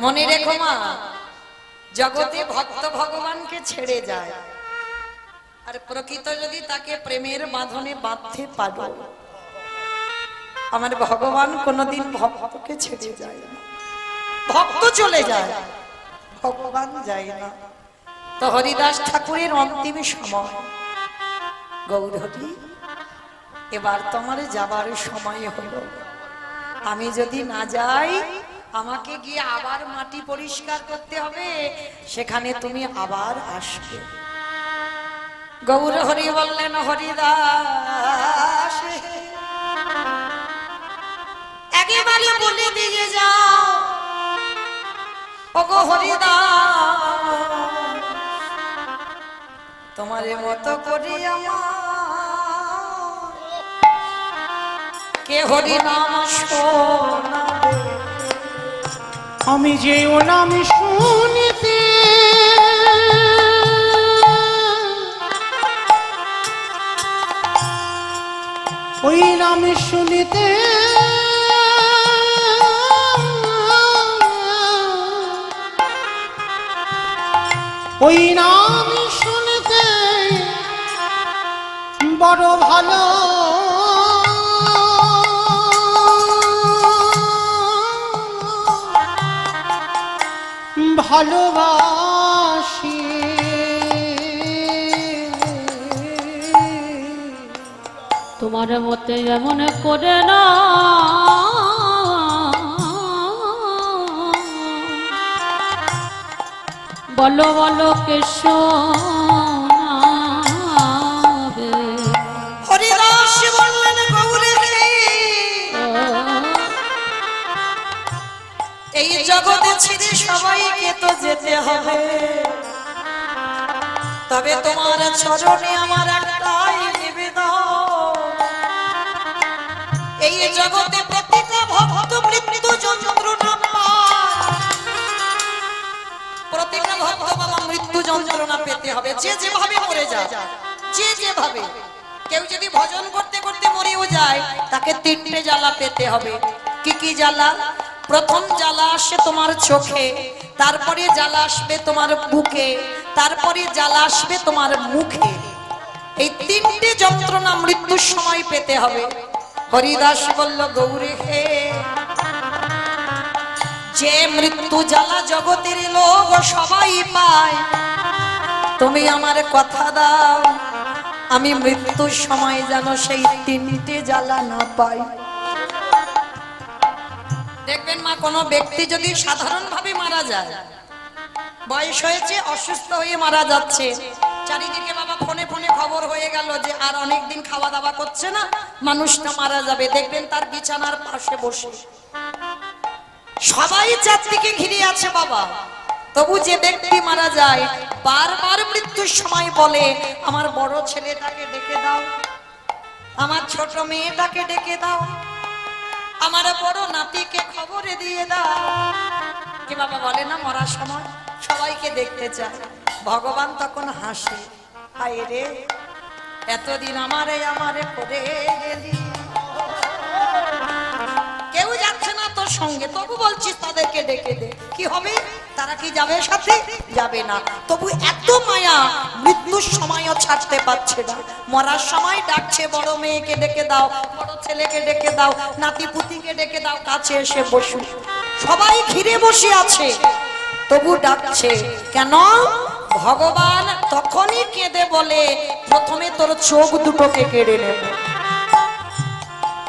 মনে রেখো মা, জগতে ভক্ত ভগবানকে ছেড়ে যায়, আর প্রকৃত যদি তাকে প্রেমের বাঁধনে বাঁধতে পারো, আমার ভগবান কোনদিন ভক্তকে ছেড়ে যায় না। ভক্ত চলে যায়, ভগবান যায় না। তো হরিদাস ঠাকুরের অন্তিম সময়, গৌরহরি এবার তোমার যাবার সময় হলো, আমি যদি না যাই আমাকে গিয়ে আবার মাটি পরিষ্কার করতে হবে, সেখানে তুমি আবার আসবে। গৌরহরি বললেন, হরিদাস একেবারে বলে দিয়ে যাও, ওগো হরিদাস তোমারে মতো করি আমার কে হরি নাম শোনাবে, আমি যে ও নাম শুনিতে ওই নাম শুনিতে ওই নাম শুনিতে বড় ভালো ভালোবাসি, তোমার মতে এমন করে না, বলো বলো কে শোনাবে। হরিদাস বললেন, গৌরী এই জগতে ছেড়ে সবাইকে তো যেতে হবে, তবে তোমার চরণে আমার একটাই নিবেদন, এই জগতে প্রতিটা ভক্ত মৃত্যু যন্ত্রণা পায়, প্রতিটা ভক্ত বাবা মৃত্যু যন্ত্রণা পেতে হবে, যে যেভাবে মরে যায়, যে যেভাবে। কেউ যদি ভজন করতে করতে মরেও যায়, তাকে তিনটে জ্বালা পেতে হবে। কি কি জ্বালা? প্রথম জ্বালা আসে তোমার চোখে, তারপরে জ্বালা আসবে তোমার বুকে, তারপরে জ্বালা আসবে তোমার মুখে। এই তিনটে যন্ত্রণা মৃত্যুর সময় পেতে হবে। হরিদাস বলল, গৌরী হে, যে মৃত্যু জ্বালা জগতের লোক সবাই পায়, তুমি আমার কথা দাও আমি মৃত্যুর সময় যেন সেই তিনটে জ্বালা না পাই। দেখবেন মা, কোনো ব্যক্তি যদি সাধারণ ভাবে মারা যায়, বয়স হয়েছে, অসুস্থ হয়ে মারা যাচ্ছে, চারিদিকে বাবা ফোনে ফোনে খবর হয়ে গেল যে আর অনেকদিন খাওয়া দাওয়া করছে না, মানুষটা মারা যাবে, দেখবেন তার বিছানার পাশে বসে সবাই চারদিকে ঘিরে আছে বাবা। তবু যে ব্যক্তি মারা যায় বারবার মৃত্যুর সময় বলে, আমার বড় ছেলেটাকে ডেকে দাও, আমার ছোট মেয়েটাকে ডেকে দাও, আমার বড় নাতিকে খবরে দিয়ে দাও। কি বাবা বলে না, মরার সময় সবাইকে দেখতে চায়। ভগবান তখন হাসে, হায় রে এতদিন আমারে করে গেলি, কেউ যাচ্ছে না তোর সঙ্গে, তবু বলছিস তাদেরকে ডেকে দে, কি হবে? তারা কি যাবে সাথে? যাবে না। তবু এত মায়া, মৃত্যুর সময়ও ছাড়তে পারছে না। মরার সময় ডাকছে, বড় মেয়েকে ডেকে দাও, বড় ছেলেকে ডেকে দাও, নাতি পুতিকে ডেকে দাও, কাছে এসে বসু। সবাই ঘিরে বসে আছে, তবু ডাকছে কেন? ভগবান তখনই কেঁদে বলে, প্রথমে তোর চোখ দুটোকে কেড়ে নেব।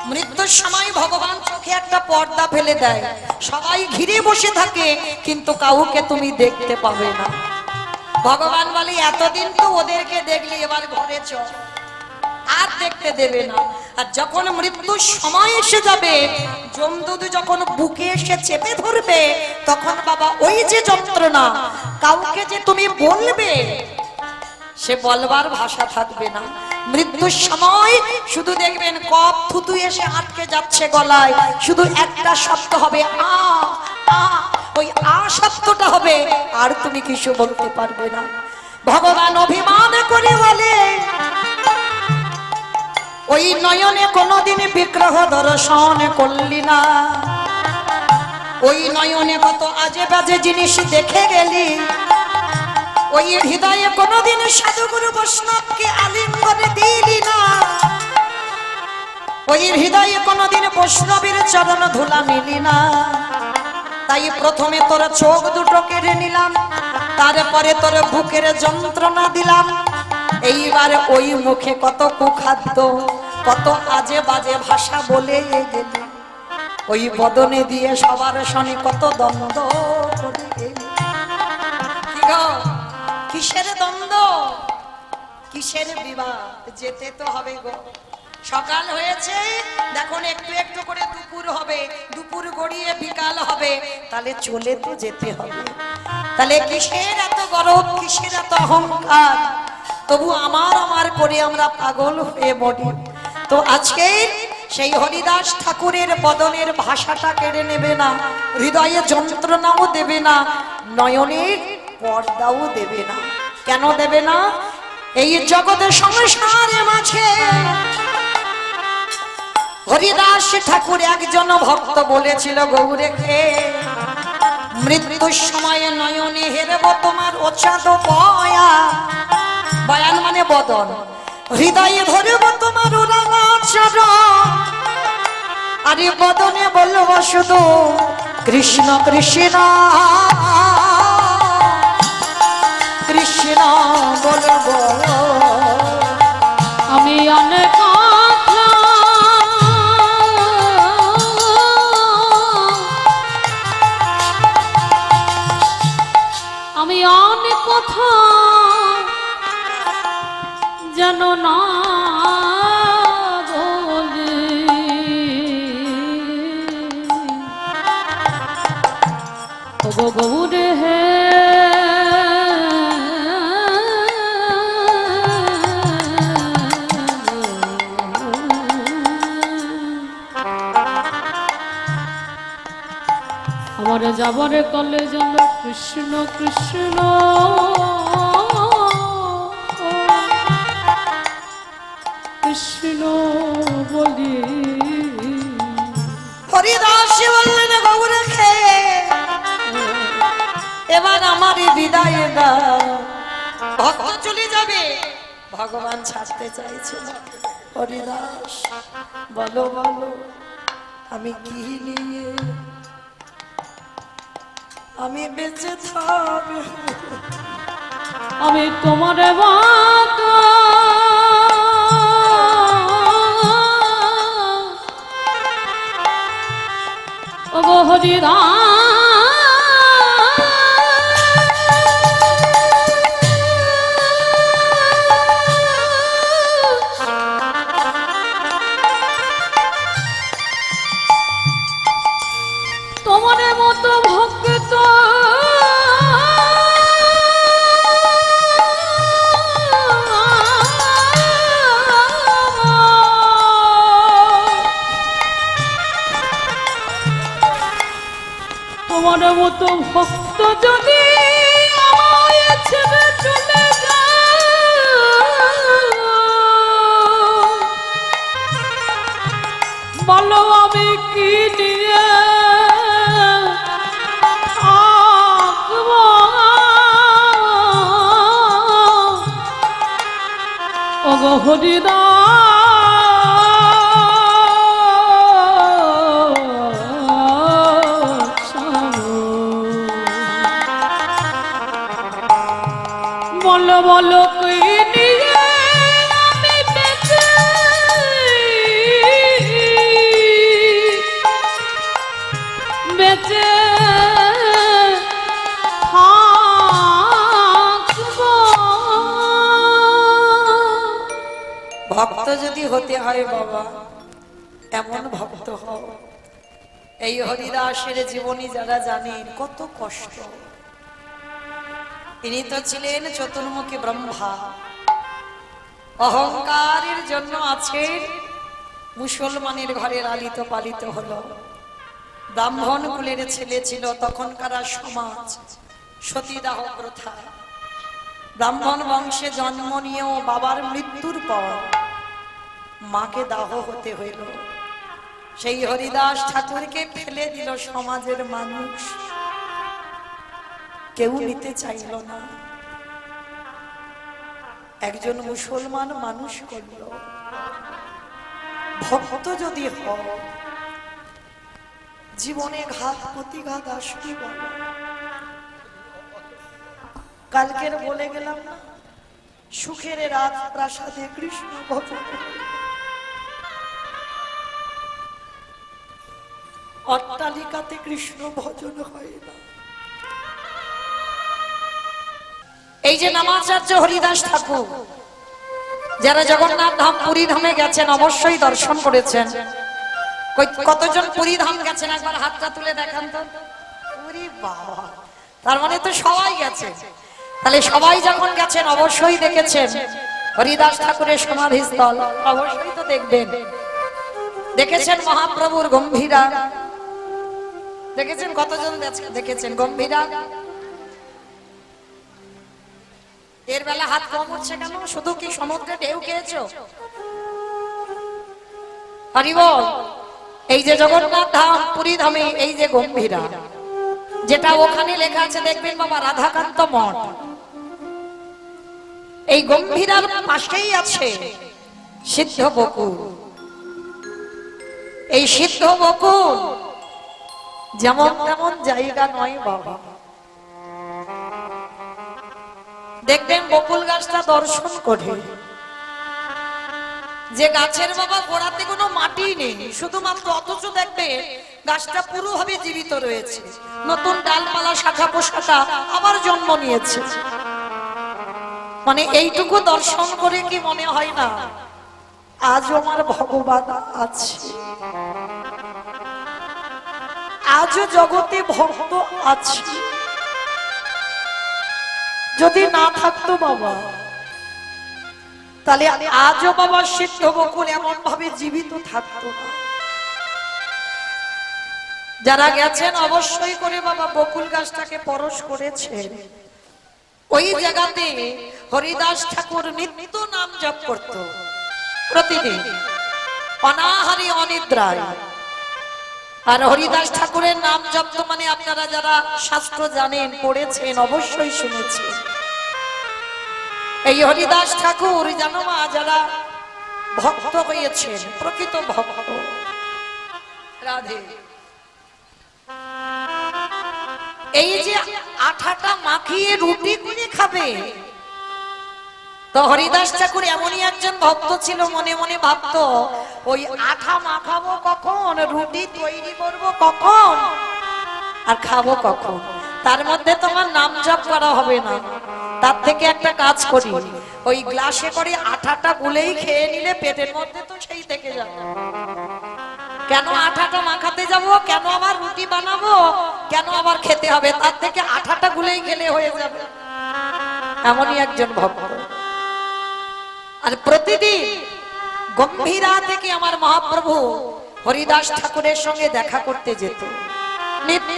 মৃত্যুর সময় ভগবান চোখে একটা পর্দা ফেলে দেয়, সবাই ঘিরে বসে থাকে কিন্তু কাউকে তুমি দেখতে পাবে না। ভগবান বলে, এতদিন তো ওদেরকে দেখলি, এবার ঘরে চল, আর দেখতে দেবে না। আর যখন মৃত্যুর সময় এসে যাবে, যমদূত যখন বুকে এসে চেপে ধরবে, তখন বাবা ওই যে যন্ত্রণা, কাউকে যে তুমি বলবে সে বলবার ভাষা থাকবে না। মৃত্যুর সময় শুধু দেখবেন কফ থুতু এসে আটকে যাচ্ছে গলায়, শুধু একটা শব্দ হবে আ আ, ওই আ শব্দটা হবে, আর তুমি কিছু বলতে পারবে না। ভগবান অভিমান করে বলে, ওই নয়নে কোনদিন বিগ্রহ দর্শন করলি না, ওই নয়নে কত আজে বাজে জিনিস দেখে গেলি, ওই হৃদয়ে কোনোদিন সাধুগুরু বৈষ্ণবকে আলিঙ্গনে দিলি না, ওই হৃদয়ে কোনোদিন বৈষ্ণবের চরণ ধুলা মিলি না। তাই প্রথমে তোর চোখ দুটো কেড়ে নিলাম, তারপরে তোর বুকের যন্ত্রণা দিলাম, এইবার ওই মুখে কত কুখাদ্য কত আজে বাজে ভাষা বলে গেলি, ওই বদনে দিয়ে সবার শনি কত দ্বন্দ্ব করে গেলি। কি গো, কিসের দ্বন্দ্ব, কিসের বিবাদ? যেতে তো হবে গো। সকাল হয়েছে, দেখুন একটু একটু করে দুপুর হবে, দুপুর গড়িয়ে বিকাল হবে, তাহলে চলে তো যেতে হবে। তাহলে কিসের এত গরব, কিসের এত অহংকার? তবু আমার আমার করে আমরা পাগল হয়ে মরি। তো আজকে সেই হরিদাস ঠাকুরের বদনের ভাষাটা কেড়ে নেবে না, হৃদয়ে যন্ত্রণাও দেবে না, নয়নের পর্দাও দেবে না। কেন দেবে না? এই জগতের সংসারের মাঝে হরিদাস ঠাকুর একজন ভক্ত বলেছিল, গৌরেখে মৃত্যুর সময়ে নয়নে হেরব তোমার ওচাদ বয়া, বয়ান মানে বদন, হৃদয়ে ধরব তোমার রাঙা চরণ, আরে বদনে বলব শুধু কৃষ্ণ কৃষ্ণ কৃষ্ণ বলবো। আমি অনেক কথা আমি অনেক কথা যেন না বলি, ওগো গৌরে হে আমার যাবারে কলে যেন কৃষ্ণ কৃষ্ণ কৃষ্ণ বলি। হরিদাস বললেন, গৌরেখে এবার আমারই বিদায় দাও। ভক্ত চলে যাবে, ভগবান ছাড়তে চাইছে না। হরিদাস বলো বলো, আমি কি নিয়ে আমি বেঁচে থাকবো? আমি তোমার বাত ওগো হরিদাস তোমার মতো ভক্ত তোমার মতো ভক্ত যদি আমায় ছেড়ে চলে যায়, বলো আমি কি নিয়ে থাকবো? ওগো হরিদাস বলো বলো কি নিয়ে আমি বেঁচে বেঁচে থাকবো? ভক্ত যদি হতে হয় বাবা, এমন ভক্ত হও। এই হরিদাসের জীবনী যারা জানেন কত কষ্ট। তিনি তো ছিলেন চতুর্মুখী ব্রহ্মা, অহংকারের জন্য আছেন মুসলমানের ঘরে লালিত পালিত হলো। ব্রাহ্মণ কুলের ছেলে ছিল, তখনকার সমাজ সতীদাহ প্রথা। ব্রাহ্মণ বংশে জন্ম নিয়েও বাবার মৃত্যুর পর মাকে দাহ হতে হইল। সেই হরিদাস ঠাকুরকে ফেলে দিল সমাজের মানুষ, কেউ নিতে চাইল না। একজন মুসলমান মানুষ করল, ভক্ত যদি হও জীবনে ঘাত প্রতিঘাত আসবে বলো। কালকের বলে গেলাম না, সুখের রাত প্রাসাদে কৃষ্ণ ভজন, অট্টালিকাতে কৃষ্ণ ভজন হয় না। এই যে নামাচার্য হরিদাস ঠাকুর, যারা জগন্নাথ ধাম পুরী ধামে গেছেন অবশ্যই দর্শন করেছেন। কতজন পুরী ধাম গেছেন একবার হাতটা তুলে দেখান তো। ওরে বাবা, তার মানে তো সবাই গেছে। তাহলে সবাই যখন গেছেন অবশ্যই দেখেছেন হরিদাস ঠাকুরের সমাধিস্থল, অবশ্যই তো দেখবেন। দেখেছেন মহাপ্রভুর গম্ভীরা, দেখেছেন কতজন দেখেছেন গম্ভীরা? এর বেলা হাত কম উঠছে কেন? শুধু কি সমুদ্রে ঢেউ খেয়েছো? হরি বল। এই যে জগন্নাথ ধাম পুরী ধামে এই যে গম্ভীরা, যেটা ওখানে লেখা আছে দেখবেন বাবা, রাধাকান্ত মঠ। এই গম্ভীরার পাশেই আছে সিদ্ধ বকুল। এই সিদ্ধ বকুল যেমন তেমন জায়গা নয় বাবা। দেখবেন বকুল গাছটা দর্শন করে, যে গাছের বাবা গোড়াতে কোনো মাটি নেই শুধুমাত্র, অথচ দেখবে গাছটা পুরোভাবে জীবিত রয়েছে, নতুন ডালপালা শাখা পোশাখা আবার জন্ম নিয়েছে। মানে এইটুকু দর্শন করে কি মনে হয় না আজও আমার ভগবান আছে, আজও জগতে ভক্ত আছে? যদি না থাকতো বাবা, তাহলে আজও বাবা সিদ্ধ বকুল এমন ভাবে জীবিত থাকতো না। যারা গেছেন অবশ্যই করে বাবা বকুল গাছটাকে পরশ করেছেন। ওই জায়গাতে হরিদাস ঠাকুর নিত্য নাম জপ করত প্রতিদিন, অনাহারি অনিদ্রায়। আর হরিদাস ঠাকুরের নাম জপ তো মানে আপনারা যারা শাস্ত্র জানেন, পড়েছেন, অবশ্যই শুনেছেন। এই হরিদাস ঠাকুর জানো মা, যারা ভক্ত হয়েছেন, প্রকৃত ভক্ত, রাধে, এই যে আঠাটা মাখিয়ে রুটি করে খাবে, তো হরিদাস ঠাকুর এমনই একজন ভক্ত ছিল, মনে মনে ভাবতো ওই আঠা মাখাবো কখন, রুটি তৈরি করব কখন, আর খাবো কখন। তার মধ্যে তোমার নাম জপ করা হবে না, তার থেকে একটা কাজ করি, ওই গ্লাসে করে আঠাটা গুলেই খেয়ে নিলে পেটের মধ্যে তো সেই থেকে যাবে। কেন আঠাটা মাখাতে যাব, কেন আবার রুটি বানাবো, কেন আবার খেতে হবে, তার থেকে আঠাটা গুলেই খেলে হয়ে যাবে। এমনই একজন ভক্ত। আর প্রতিদিন গম্ভীরা থেকে আমার মহাপ্রভু হরিদাস ঠাকুরের সঙ্গে দেখা করতে যেত নিত্য।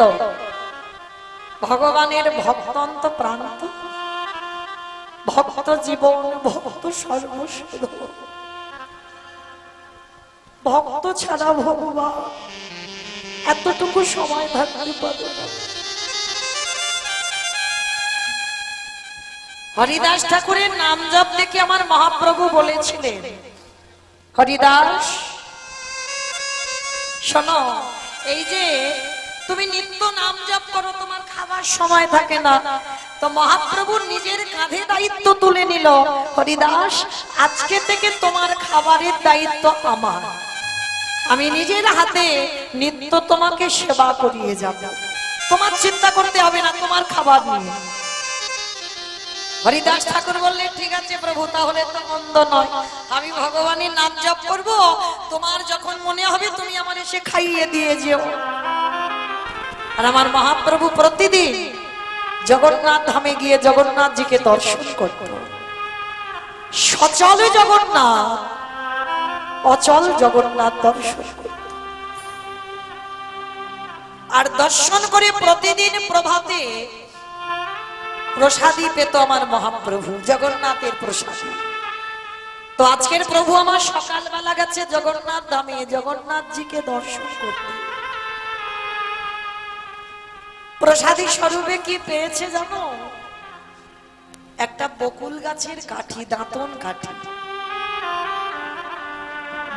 ভগবানের ভক্তন্ত প্রান্ত, ভক্ত জীবন, ভক্ত সর্বস্ব, ভক্ত ছাড়া ভগবান এতটুকু সময় থাকতে পারে না। হরিদাস ঠাকুরের নাম জপ দেখে আমার মহাপ্রভু বলেছিলেন, হরিদাস শোনো, এই যে তুমি নিত্য নাম জপ করো, তোমার খাবার সময় থাকে না। তো মহাপ্রভু নিজের কাঁধে দায়িত্ব তুলে নিল, হরিদাস আজকে থেকে তোমার খাবারের দায়িত্ব আমার, আমি নিজের হাতে নিত্য তোমাকে সেবা করিয়ে যাব, তোমার চিন্তা করতে হবে না তোমার খাবার নিয়ে। হরিদাস ঠাকুর বললেন, ঠিক আছে প্রভু, তাহলে তো মন্দ নয়, আমি ভগবানের নাম জপ করব, তোমার যখন মনে হবে তুমি আমার এসে খাইয়ে দিয়ে যেও। আর আমার মহাপ্রভু প্রতিদিন জগন্নাথ ধামে গিয়ে জগন্নাথজিকে দর্শন করত। সচল জগন্নাথ, অচল জগন্নাথ দর্শন করত। আর দর্শন করে প্রতিদিন প্রভাতে প্রসাদী পেত আমার মহাপ্রভু, জগন্নাথের প্রসাদী। তো তো আজকের প্রভু আমার সকালবেলা গেছে জগন্নাথ ধামে জগন্নাথজিকে দর্শন করতে। প্রসাদী স্বরূপে কি পেয়েছে জানো? একটা বকুল গাছের কাঠি, দাঁতন কাঠি।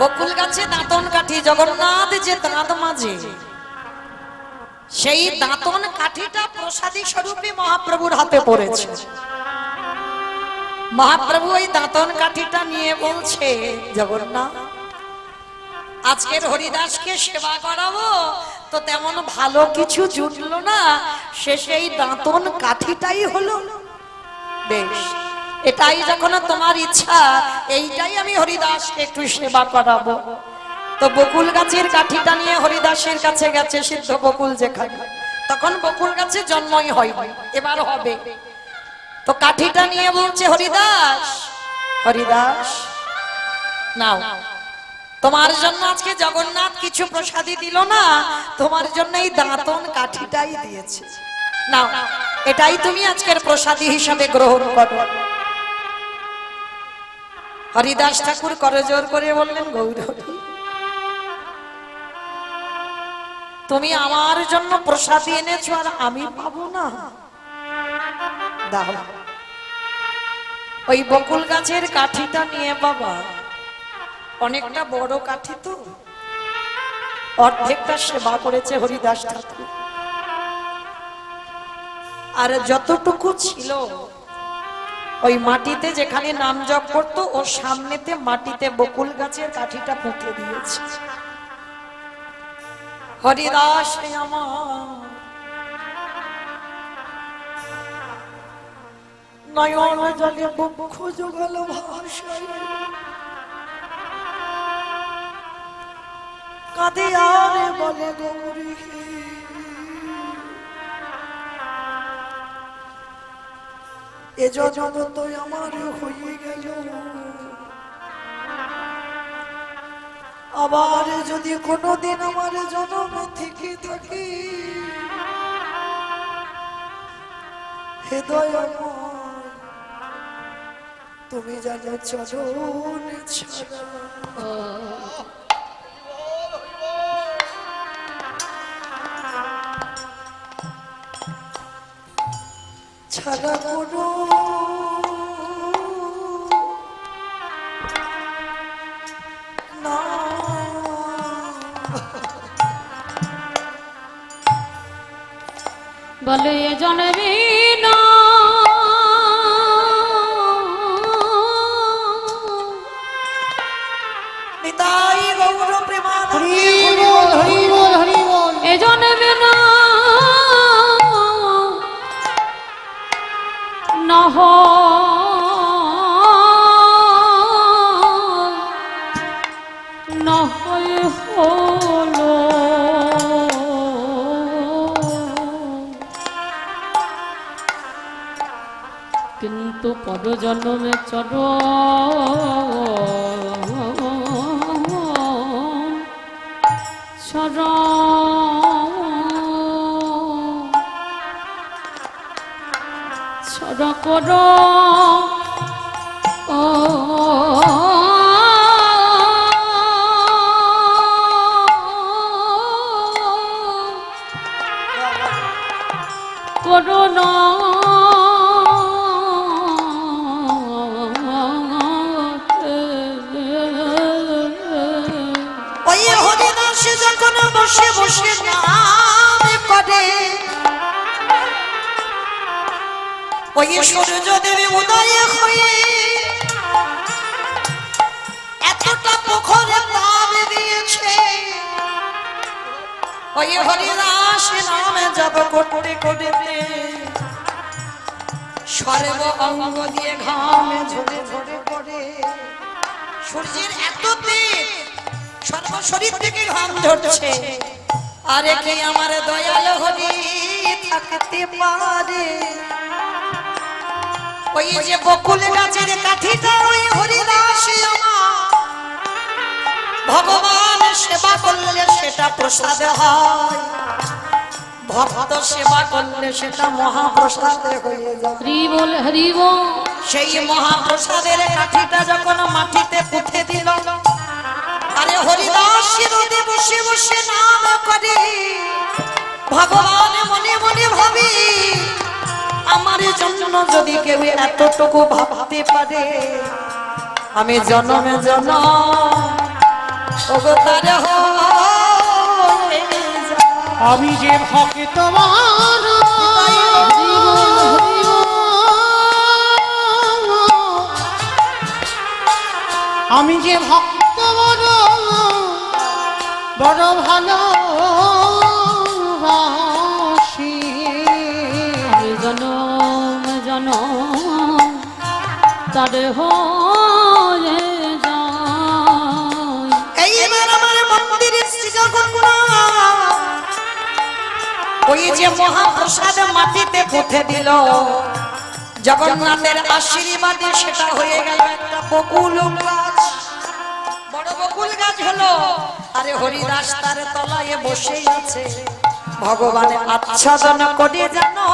বকুল গাছে দাঁতন কাঠি, জগন্নাথ যে দাঁত মাজে সেই দাঁতন কাঠিটা প্রসাদী স্বরূপে মহাপ্রভুর হাতে পড়েছে। মহাপ্রভু ওই দাঁতন কাঠিটা নিয়ে বলছে, জগন্নাথ আজকের হরিদাসকে সেবা করাবো তো তেমন ভালো কিছু জুটলো না, সেই দাঁতন কাঠিটাই হলো। বেশ, এটাই যখন তোমার ইচ্ছা, এইটাই আমি হরিদাসকে একটু সেবা করাবো। তো বকুল গাছের কাঠিটা নিয়ে হরিদাসের কাছে গেছে। সিদ্ধ বকুল যেখানে, তখন বকুল গাছে জন্মই হয়নি, এবার হবে। তো কাঠিটা নিয়ে বলছে, হরিদাস হরিদাস নাও, তোমার জন্য আজকে জগন্নাথ কিছু প্রসাদী দিল না, তোমার জন্য এই দাঁতন কাঠিটাই দিয়েছে, নাও এটাই তুমি আজকের প্রসাদী হিসাবে গ্রহণ করো। হরিদাস ঠাকুর করজোড় করে বললেন, গৌরহরি তুমি আমার জন্য প্রসাদী এনেছো আর আমি পাবো না? দাও। ওই বকুল গাছের কাঠিটা নিয়ে, বাবা অনেকটা বড় কাঠি তো, অর্ধেকটা সেবা করেছে হরিদাস ঠাকুর, আর যতটুকু ছিল ওই মাটিতে যেখানে নাম জপ করতো ওর সামনেতে মাটিতে বকুল গাছের কাঠিটা পুঁতে দিয়েছে। হরিদাস আমার নয়ন জলে বক্ষ জোগালো ভাষায়, কাঁদে আর বলে গৌরী এ জন্ম তো আমার হয়ে গেল, আবার যদি কোনোদিন আমার জন্ম থেকে থাকে, হৃদয় তুমি জানো চরণ ছাড়া ছাড়া কোনো না। বলে এ জনমে না নিতাই গৌর প্রেমানন্দে হরি বল হরি বল হরি বল। এ জনমে না নহ নহয় হলো কিন্তু পরজন্মে ছড় করো করোনা ওই হরিদাস যখন বসে বসে নাম করে, ওই সূর্য দেবী উদয় হয়ে এতটা পুকুরে নাম দিয়েছে। ওই হরিদাস নামে জপ করতে করতে সর্ব অঙ্গ দিয়ে ঘামে ঝরে ঝরে পড়ে। সূর্যের এত তেজ, সর্ব শরীর থেকে ঘাম ঝরছে। আরে কি আমার দয়াল হরি থাকতে পারে? ওই যে বকুল গাছের কাঠিটা ওই হরিদাস আমার ভগবান সেবা করলে সেটা প্রসাদ হয়। ভক্ত সেবা করলে সেটা মহাপ্রসাদে হয়ে যায়। হরি বল হরি বল। সেই মহাপ্রসাদের কাঠিটা যখন মাটিতে পুঁতে দিল, আরে হরিদাস শিরোদে বসে বসে নাম করে ভগবান মনে মনে ভাবি, আমার জন্য যদি কেউ এতটুকু ভাবতে পারে, আমি জনমে জনম অবতার হয়ে যাব। আমি যে ভক্ত তোমার, আমি যে ভক্ত বড় বড় ভালোবাসি, আমি জনম জনম তার হয়ে যায়। এইবার আমার মন্দিরের শ্রী জগন্নাথ ওই যে মহাপ্রসাদ মাটিতে পুঁতে দিল, জগন্নাথের আশীর্বাদে সেটা হয়ে গেল একটা বকুল গাছ, বড় বকুল গাছ হলো। আরে হরিদাস তার তলায় বসে আছে, ভগবানের আচ্ছাদন করে জানো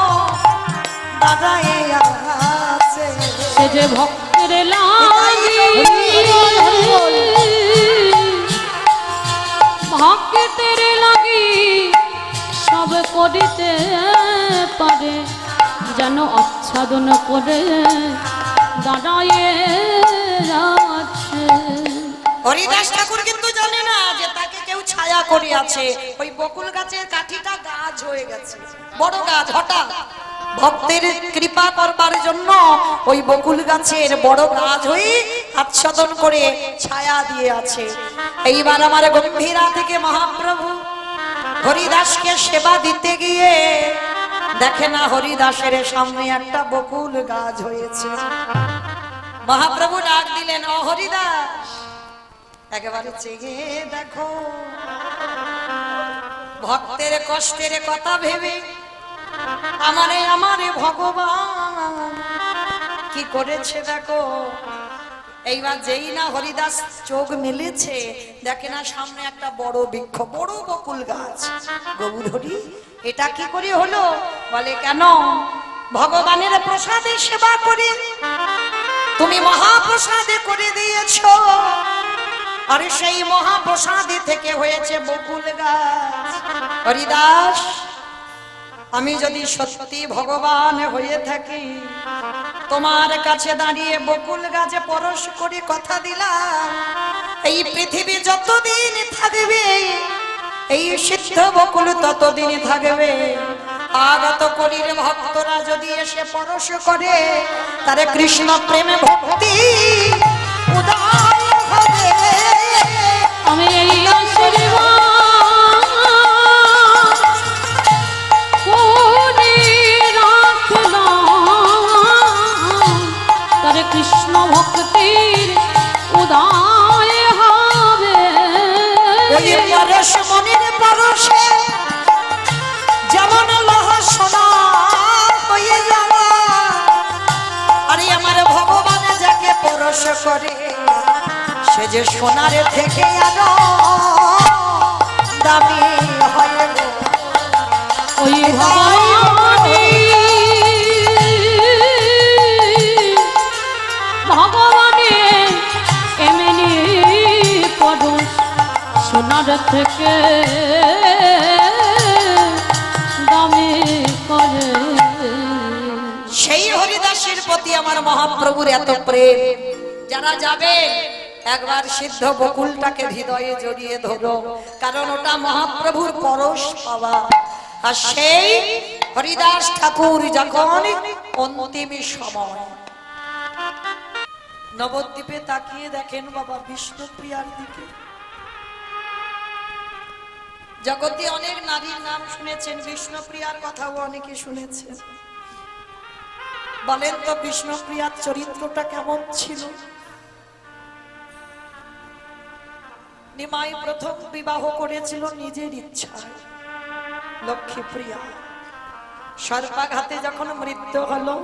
দাদা এই আছে। সে যে ভক্তের লাগি ভক্তের লাগি সব করিতে পারে, যেন আচ্ছাদন করে দাঁড়ায়ে আছে। হরিদাস ঠাকুর কিন্তু জানে না যে তাকে কেউ ছায়া করে আছে। ওই বকুল গাছের কাঠিটা গাছ হয়ে গেছে, বড় গাছ। হঠাৎ ভক্তের কৃপা করবার জন্য ওই বকুল গাছের বড় গাছ হয়ে আচ্ছাদন করে ছায়া দিয়ে আছে। এইবার আমার গম্ভীরা থেকে মহাপ্রভু হরিদাসকে সেবা দিতে গিয়ে দেখে না হরিদাসের সামনে একটা বকুল গাছ হয়েছে। মহাপ্রভু ডাক দিলেন, ও হরিদাস, একেবারে চেয়ে দেখো। ভক্তের কষ্টের কথা ভেবে আমারে ভগবান কি করেছে দেখো। এইবার যেই না হরিদাস চোখ মেলেছে, দেখে না সামনে একটা বড় বৃক্ষ, বড় বকুল গাছ। গৌর হরি, এটা কি করে হলো? বলে কেন? ভগবানের প্রসাদে সেবা করে তুমি মহাপ্রসাদে করে দিয়েছো, আর সেই মহাপ্রসাদে থেকে হয়েছে বকুল গাছ। হরিদাস, আমি যদি সত্যি ভগবান হয়ে থাকি, তোমার কাছে দাঁড়িয়ে বকুল গাছে পরশ করে কথা দিলাম, এই পৃথিবী যতদিন থাকবে এই সিদ্ধ বকুল ততদিন থাকবে। আগত কলির ভক্তরা যদি এসে পরশ করে, তারে কৃষ্ণ প্রেমে ভক্তি উদয় হবে। আমি এই আশীর্বাদ করে রাখলাম, তার কৃষ্ণ ভক্তির উদয় হবে। ওই পরশ মনির পরশে যেমন লোহা সোনা হয়ে যাওয়া, আরে আমার ভগবান যাকে পরশ করে সে যে সোনার থেকে আরো দামি হয় গো। ওই ভগবানী ভগবানের এমনি পরশ সোনার থেকে দামি করে। সেই হরিদাসের প্রতি আমার মহাপ্রভুর এত প্রেম। যারা যাবে একবার সিদ্ধ বকুলটাকে হৃদয়ে জড়িয়ে ধরো, কারণ ওটা মহাপ্রভুর পরশ পাওয়া। আর সেই হরিদাস ঠাকুর যখন অন্তিম সময় নবদ্বীপে তাকিয়ে দেখেন বাবা বিষ্ণুপ্রিয়ার দিকে। জগতে অনেক নারীর নাম শুনেছেন, বিষ্ণুপ্রিয়ার কথাও অনেকে শুনেছেন। বলেন তো বিষ্ণুপ্রিয়ার চরিত্রটা কেমন ছিল? নিমাই প্রথম বিবাহ করেছিল নিজের ইচ্ছায়, লক্ষ্মীপ্রিয়া। সর্পাঘাতে যখন মৃত্যু হলো,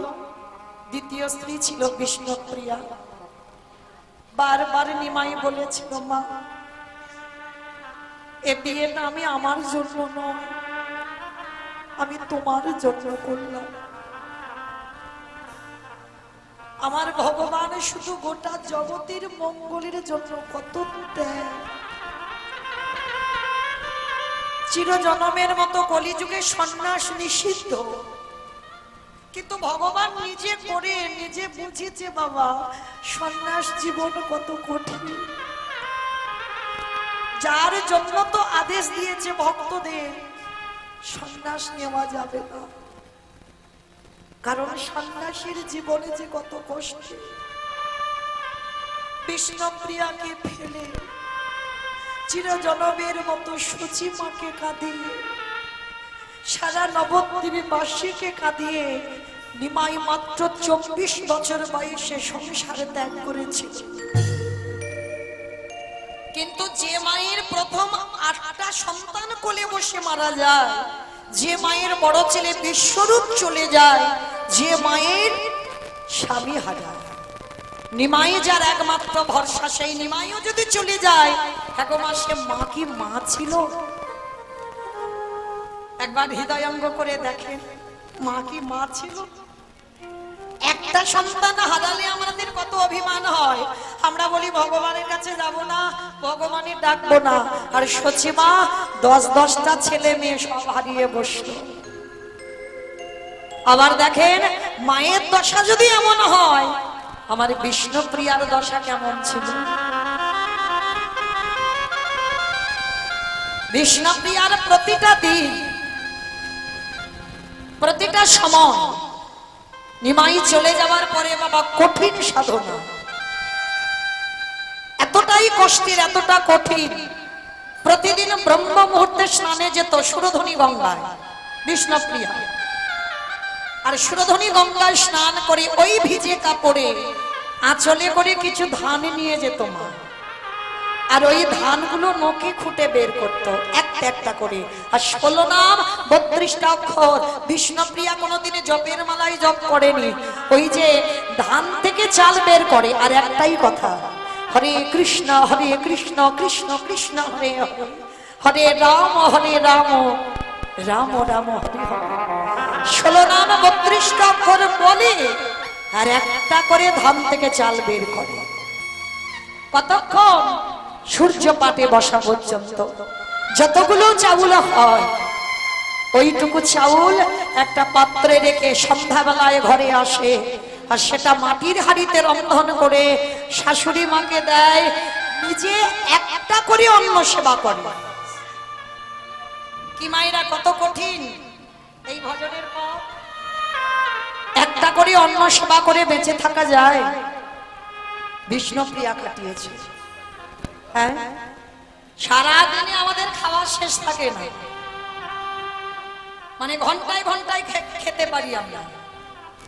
দ্বিতীয় স্ত্রী ছিল বিষ্ণুপ্রিয়া। বারবার নিমাই বলেছিল, মা এ বিয়েটা আমি আমার জন্য নয়, আমি তোমার জন্য করলাম। আমার ভগবান শুধু গোটা জগতের মঙ্গলের জন্য কত ত্যাগ। চিরজনমের মতো কলিযুগে সন্ন্যাস নিষিদ্ধ, কিন্তু ভগবান নিজে করে নিজে বুঝেছে বাবা সন্ন্যাস জীবন কত কঠিন। যার জন্য তো আদেশ দিয়েছে ভক্তদের সন্ন্যাস নেওয়া যাবে না, কারণ সন্ন্যাসীর জীবনে যে কত কষ্ট। বিষ্ণুপ্রিয়াকে ফেলে চিরজনমের মতো সূচিমাকে কাঁদিয়ে, সারা নবদ্বীপবাসীকে কাঁদিয়ে নিমাই মাত্র 24 বছর বয়সে সংসারে ত্যাগ করেছিল। কিন্তু যে মায়ের প্রথম 8টা সন্তান কোলে বসে মারা যায়, যে মায়ের বড় ছেলে বিশ্বরূপ চলে যায়, যে মায়ের স্বামী হারায়, নিমাই যার একমাত্র ভরসা, সেই নিমাইও যদি চলে যায়, এখন সে মা কি মা ছিল? একবার হৃদয়ঙ্গ করে দেখেন, মা কি মা ছিল? একটা সন্তান হারালে আমাদের কত অভিমান হয়। আমরা বলি ভগবানের কাছে যাব না, ভগবানের ডাকবো না, আর সচিমা 10-10টা ছেলে মেয়ে সব হারিয়ে বসলো। আবার দেখেন মায়ের দশা যদি এমন হয়, আমার বিষ্ণুপ্রিয়ার দশা কেমন ছিল? বিষ্ণুপ্রিয়ার প্রতিটা দিন, প্রতিটা সময় নিমাই চলে যাওয়ার পরে বাবা কঠিন সাধনা, এতটাই কষ্টের, এতটা কঠিন। প্রতিদিন ব্রহ্ম মুহূর্তে স্নানে যেত সুরধনী গঙ্গায় বিষ্ণুপ্রিয়া, আর সুরধনী গঙ্গায় স্নান করে ওই ভিজে কাপড়ে আঁচলে করে কিছু ধান নিয়ে যেত মা, আর ওই ধানগুলো নখে খুঁটে বের করতো একটা একটা করে। আর 16 নাম 32টা অক্ষর বিষ্ণুপ্রিয়া কোনোদিনে জপের মালায় জপ করেনি। ওই যে ধান থেকে চাল বের করে, আর একটাই কথা, হরে কৃষ্ণ কৃষ্ণ কৃষ্ণ হরে হরে, হরে রাম রাম রাম হরে হরে। 16 নাম 32টা অক্ষর বলে আর একটা করে ধান থেকে চাল বের করে। কতক্ষণ? সূর্য পাটে বসা পর্যন্ত যতগুলো চাউল হয় ওইটুকু চাউল একটা পাত্রে রেখে সন্ধ্যাবেলায় ঘরে আসে, আর সেটা মাটির হাঁড়িতে রন্ধন করে শাশুড়ি মাকে দেয়, নিজে একটা করে অন্ন সেবা করে। কি মায়েরা কত কঠিন এই ভজনের পথ! একটা করে অন্ন সেবা করে বেঁচে থাকা যায়? বিষ্ণুপ্রিয়া কাটিয়েছে। হ্যাঁ, সারাদিনে আমাদের খাওয়া শেষ থাকে না, মানে ঘন্টায় ঘন্টায় খেতে পারি আমরা,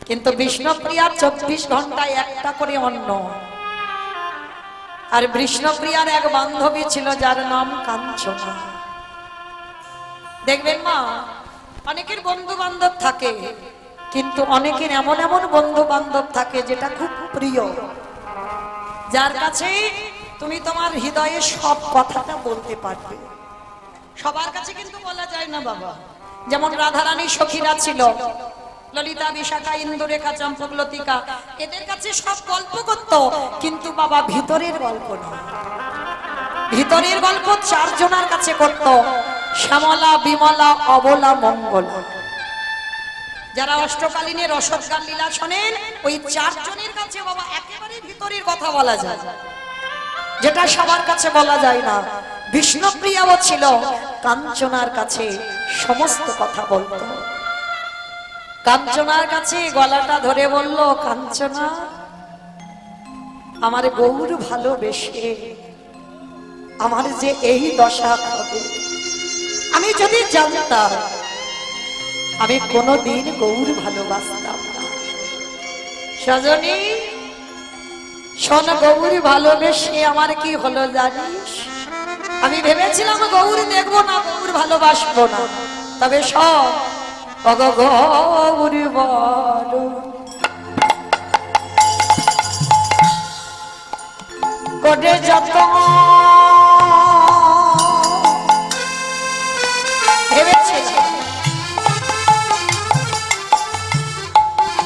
কিন্তু বিষ্ণুপ্রিয়ার 24 ঘন্টায় একটা করে অন্ন। আর বিষ্ণুপ্রিয়ার এক বান্ধবী ছিল যার নাম কাঞ্চনা। দেখবেন মা, অনেকের বন্ধু বান্ধব থাকে, কিন্তু অনেকের এমন এমন বন্ধু বান্ধব থাকে যেটা খুব প্রিয়, যার কাছে তুমি তোমার হৃদয়ে সব কথাটা বলতে পারবে। সবার কাছে কিন্তু বলা যায় না বাবা। যেমন রাধারানী সখীরা ছিল, ললিতা, বিশাখা, ইন্দুরেখা, চম্পকলতিকা, এদের কাছে সব গল্প করত, কিন্তু বাবা ভিতরের গল্প নয়। ভিতরের গল্প 4 জনের কাছে করত, শ্যামলা, বিমলা, অবলা, মঙ্গলা। যারা অষ্টকালীনে রসদগান লীলা শোনেন, ওই 4 জনের কাছে বাবা একেবারে ভিতরের কথা বলা যায়, যেটা সবার কাছে বলা যায় না। বিষ্ণুপ্রিয়াও ছিল কাঞ্চনার কাছে সমস্ত কথা বলতো। কাঞ্চনার কাছে গলাটা ধরে বলল, কাঞ্চনা, আমার গৌর ভালোবেসে আমার যে এই দশা হবে, আমি যদি জানতাম আমি কোনোদিন গৌর ভালোবাসতাম না। সজনী শোন, গৌর ভালোবেসে আমার কি হলো জানিস? আমি ভেবেছিলাম গৌর দেখবো না, গৌর ভালোবাসবো না, তবে সব গৌর বলো করে যত ভেবেছে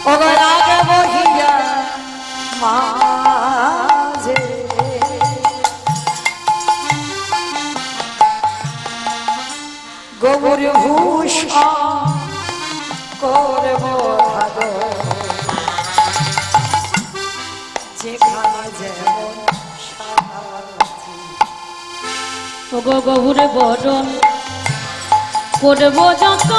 রাগ বহিয়া মাঝে গোবর ভূষণ করব ধারণ যেখানে যেমন সাজি। ওগো গহুরে বরণ করব যত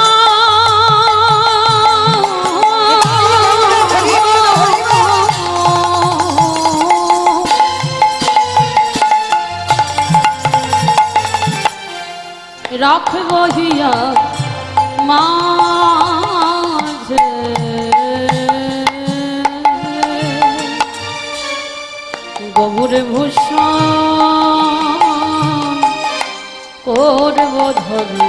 রাখব হিয়া মাঝে গহুরে ভূষণ করব ধরণ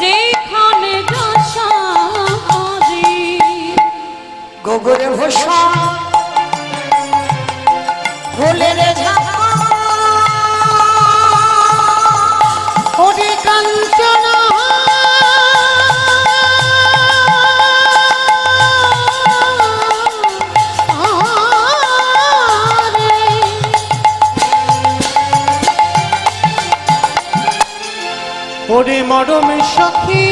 যেখানে দশারি গোবর ভূষণ ফুলের ঝাঁকা ওরে কাঞ্চনা ওরে মরম সখী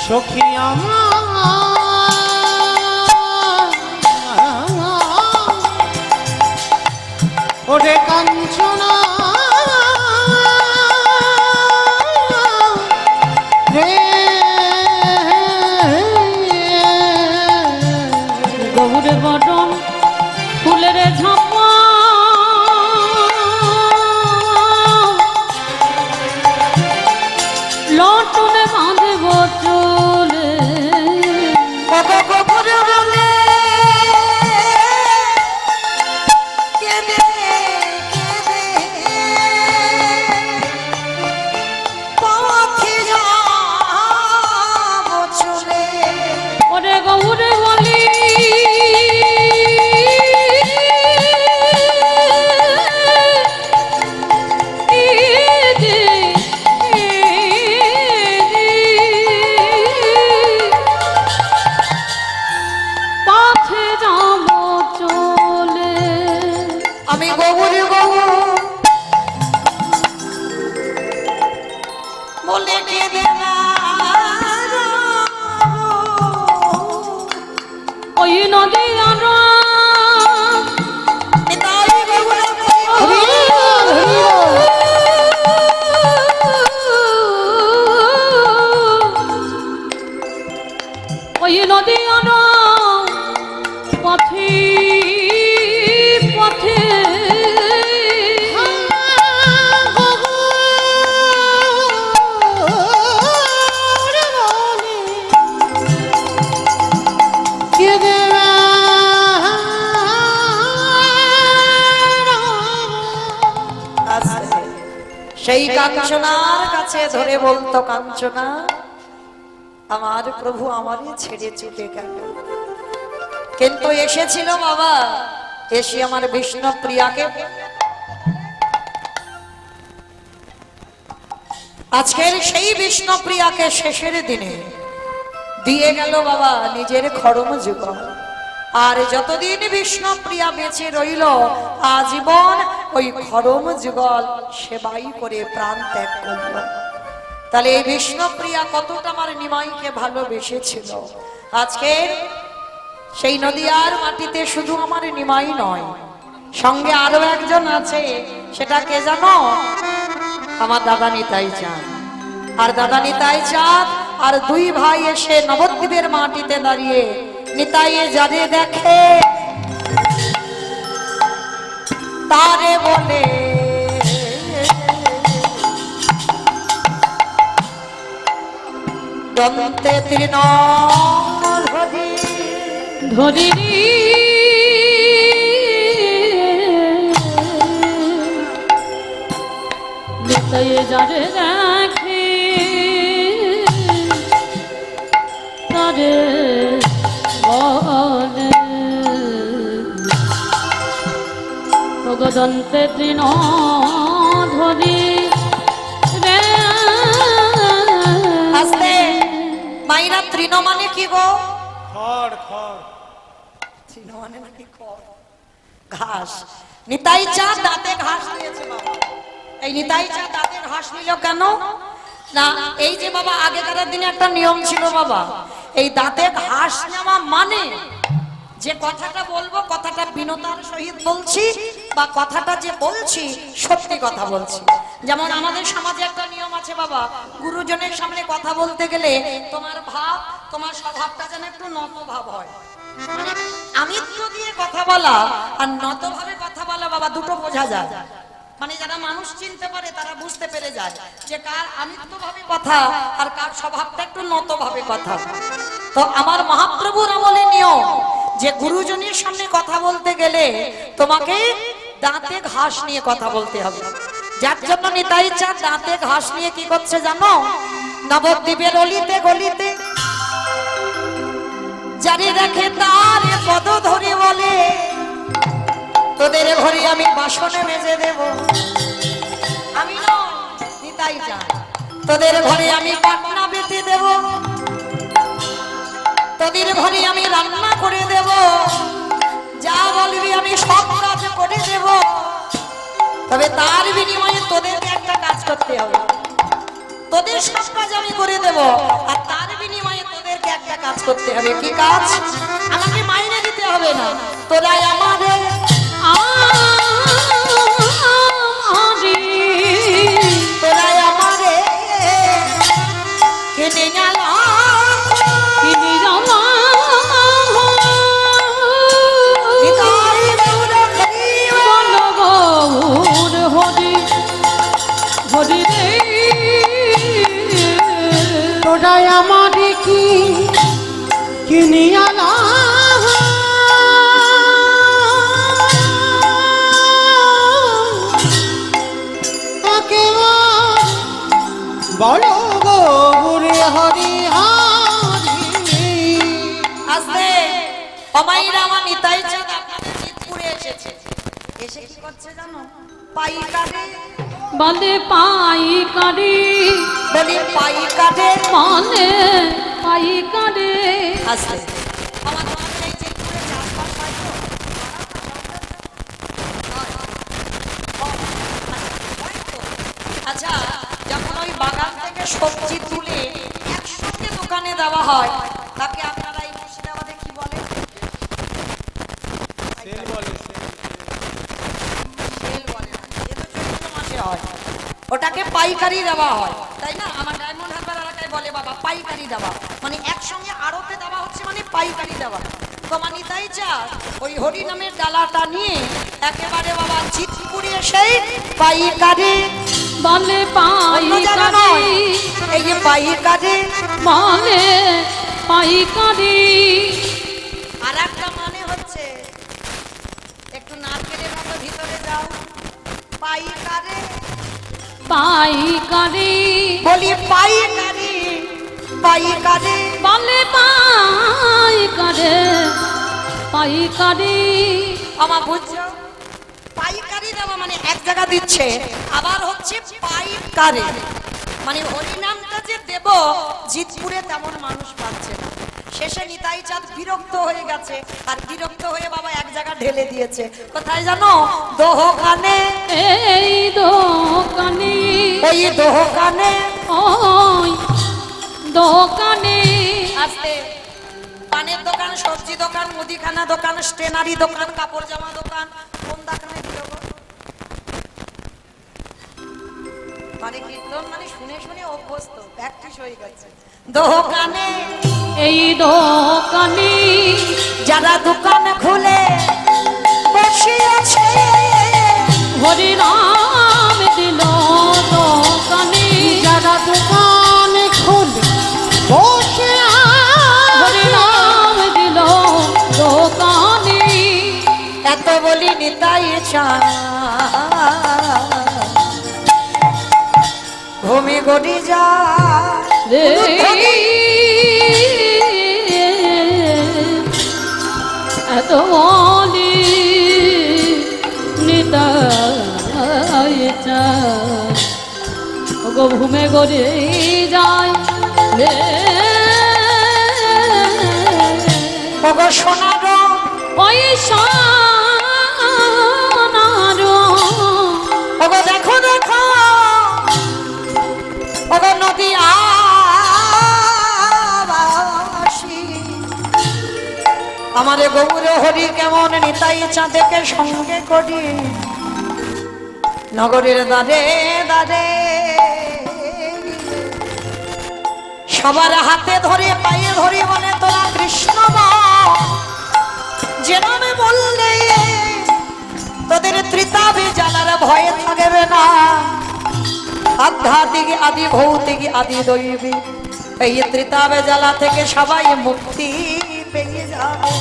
সখী ওরে কাঞ্চনা রে গহুরে বরণ ফুলের ঝাঁপা লটনে বাঁধব চলে গোবর বলে কেঁদে কেঁদে পথে যাব চলে। ওরে গহুরে বলি পথে যাব চলে আমি গোবর গোবর বলে কেঁদে না ওই নদী আনা নিতাই গোবর ওই নদী আনা পথে পথে সেই কাঞ্চনার কাছে ধরে বলতো, কাঞ্চনা আমার প্রভু আমারই ছেড়ে চলে গেল, কিন্তু এসেছিল বাবা, এসে আমার বিষ্ণু প্রিয়াকে আজকের সেই বিষ্ণু প্রিয়াকে শেষের দিনে দিয়ে গেল বাবা নিজের খড়ম যুগল। আর যতদিন বিষ্ণু প্রিয়া বেঁচে রইল আজীবন ওই খড়ম যুগল সেবাই করে প্রাণ ত্যাগ করল। তাহলে এই বিষ্ণু প্রিয়া কতটা আমার নিমাইকে ভালোবেসেছিল। আজকে সেই নদিয়ার মাটিতে শুধু আমার নিমাই নয়, সঙ্গে আরো একজন আছে, সেটা কে জানো? আমার দাদা নিতাই চাঁদ। আর দাদা নিতাই চাঁদ আর দুই ভাই এসে নবদ্বীপের মাটিতে দাঁড়িয়ে নিতাইয়ে যারে দেখে তারে বলে দন্তে তৃণ ধরি নিতাইয়ে যারে দেখে তারে বলে ভগদন্তে তৃণ ধরি রে আস্তে মাইরা তৃণ মানে কি গো? খড় খড় তৃণ মানে নাকি খড়, ঘাস। নিতাই চাঁদ দাঁতে ঘাস নিয়েছে বাবা। এই নিতাই চাঁদ দাঁতে ঘাস নিল কেন না, এই যে বাবা আগেকার দিনে একটা নিয়ম ছিল বাবা, এই দাঁতে ঘাস নেওয়া মানে যে কথাটা বলবো কথাটা বিনতার সহিত বলছি, বা কথাটা যে বলছি সত্যি কথা বলছি। যেমন আমাদের সমাজে একটা নিয়ম আছে বাবা, গুরুজনের সামনে কথা বলতে গেলে তোমার ভাব, তোমার স্বভাবটা যেন একটু নত ভাব হয়। মানে আমিত্ব দিয়ে কথা বলা আর নত ভাবে কথা বলা বাবা দুটো বোঝা যায়। মানে যারা মানুষ চিনতে পারে তারা বুঝতে পেরে যায় যে কার আমিত্ব ভাবে কথা আর কার স্বভাবটা একটু নত ভাবে কথা। তো আমার মহাপ্রভুর আমলে নিয়ম যে গুরুজনের সামনে কথা বলতে গেলে তোমাকে দাঁতে ঘাস নিয়ে কথা বলতে হবে। যার জন্য নিতাই চাঁদ দাঁতে ঘাস নিয়ে কি করছে জানো? নবদ্বীপের অলিতে গলিতে জারি রাখে তার পদ ধরে বলে, তোদের ঘরে আমি বাসনে মেজে দেব। আমি নয়, নিতাই চাঁদ। তোদের ঘরে আমি পাটনা বেটে দেব, তোদের ঘরে আমি রান্না করে দেব, যা বলবি আমি সব কাজ করে দেব। তবে তার বিনিময়ে তোদেরকে একটা কাজ করতে হবে। তোদের সব কাজ আমি করে দেব, আর তার বিনিময়ে তোদেরকে একটা কাজ করতে হবে। কি কাজ? আমাকে মাইনে দিতে হবে না, তোরাই আমাদের তোরাই আমারে কিনে গেল তোরাই আমারে কি কিনিয়া না বলো গো গুরে হরি হরি। আসবে অমাইরা আমার নিতাই চাঁদ আপনাদের জিতপুরে এসেছে। এসে কি করছে জানো? পাইকারে বলে পাইকারি বলি পাইকারে মানে পাইকারি আসবে আমার তোমাদের এই জিতপুরে চাষবাস হয় তো? হয় তো? আচ্ছা, যখন ওই বাগান থেকে সবজি তুলে একসঙ্গে দোকানে দেওয়া হয় তাকে আপনারা এই মুর্শিদাবাদে কি বলে? সেল বলে সেল বলে না, এ তো চৈত্র মাসে হয়। ওটাকে পাইকারি দেওয়া হয়, তাই না? আমার ডায়মন্ড হারবার এলাকায় বলে বাবা পাইকারি দেওয়া, মানে একসঙ্গে আড়তে দেওয়া হচ্ছে, মানে পাইকারি দেওয়া। তোমার নিতাই চাঁদ ওই হরি নামের ডালাটা নিয়ে একেবারে বাবা জিতপুরে এসে পাইকারি বলে অন্য জায়গা পাইকারি নয়, এই যে পাইকারি মানে পাইকারি আর একটা মানে হচ্ছে একটু নারকেলের মতো ভিতরে যাও, পাইকারি পাইকারি বলি পাইকারি পাইকারি বলে পাইকারি পাইকারি আমার বুঝছো? পাইকারি দেওয়া মানে এক জায়গা দিচ্ছে, আবার হচ্ছে পাইকারি মানে হরিনামটা যে দেব জিতপুরে তেমন মানুষ পাচ্ছে না। শেষে নিতাই চাঁদ বিরক্ত হয়ে গেছে, আর বিরক্ত হয়ে বাবা এক জায়গা ঢেলে দিয়েছে। কোথায় জানো? দোকানে। এই দোকানে ওই দোকানে ওই দোকানে আসতে পানের দোকান, সবজি দোকান, মুদিখানা দোকান, স্টেনারি দোকান, কাপড় জামা দোকান, কোন দোকানে দিল গো? মানে কীর্তন মানে শুনে শুনে অভ্যস্ত, প্র্যাকটিস হয়ে গেছে। দোকানে এই দোকানে যারা দোকান খুলে বসে আছে, হরি রাম দিল দোকানে যারা দোকান খুলে বসে হরি রাম দিল দোকানে এত বলি নিতাই চাঁদ ভূমি গড়ি যা রে এত বলি নিতাই চায় ওগো ঘুমে গড়ে যায় রে ওগো সোনার ওই সোনার ওগো দেখো দেখো ওগো নদী আবাসী আমারে গৌর হরি কেমন নিতাই চাঁদেকে সঙ্গে করি নগরের দ্বারে দ্বারে সবার হাতে ধরে পায়ে ধরে বলে তোরা কৃষ্ণ যে নামে বললে তোদের ত্রিতাবে জ্বালার ভয়ে থাকবে না আধ্যাত্মিক আদি ভৌতিক আদি দৈবিক এই ত্রিতাবে জ্বালা থেকে সবাই মুক্তি পেয়ে যাবে